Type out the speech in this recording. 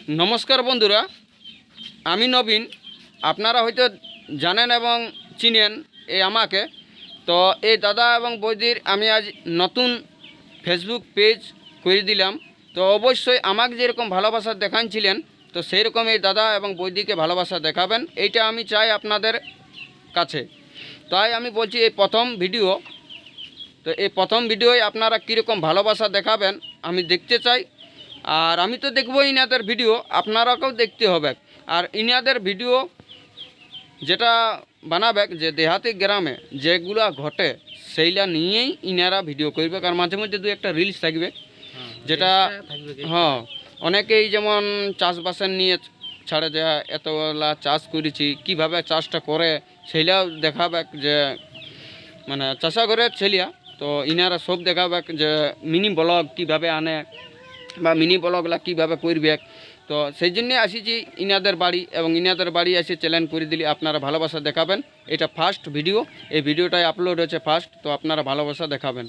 নমস্কার বন্ধুরা, আমি নবীন। আপনারা হয়তো জানেন এবং চিনেন আমাকে। তো এই দাদা এবং বৌদির আমি আজ নতুন ফেসবুক পেজ করে দিলাম। তো অবশ্যই আমাকে যেরকম ভালোবাসা দেখাচ্ছিলেন, তো সেই রকম এই দাদা এবং বৌদিকে ভালোবাসা দেখাবেন, এইটা আমি চাই আপনাদের কাছে। তাই আমি বলছি এই প্রথম ভিডিও, তো এই প্রথম ভিডিওয় আপনারা কীরকম ভালোবাসা দেখাবেন আমি দেখতে চাই। আর আমি তো দেখবো ইনাদের ভিডিও, আপনারাকেও দেখতে হবে। আর ইনাদের ভিডিও যেটা বানাবে, যে দেহাতি গ্রামে যেগুলা ঘটে সেইটা নিয়েই ইনারা ভিডিও করবে। আর মাঝে মধ্যে দু একটা রিলস থাকবে, যেটা অনেকেই যেমন চাষবাসের নিয়ে ছাড়ে, যে এতলা চাষ করেছি, কীভাবে চাষটা করে সেইটাও দেখাবে, যে মানে চাষা করে ছেলিয়া। তো ইনারা সব দেখাবে, যে মিনি ব্লগ কীভাবে আনে বা মিনি ব্লগগুলা কীভাবে করবে। তো সেই জন্যে আসিছি ইনাদের বাড়ি, এবং ইনাদের বাড়ি এসে চ্যালেঞ্জ করে দিলি আপনারা ভালোবাসা দেখাবেন। এটা ফার্স্ট ভিডিও, এই ভিডিওটাই আপলোড হয়েছে ফার্স্ট, তো আপনারা ভালোবাসা দেখাবেন।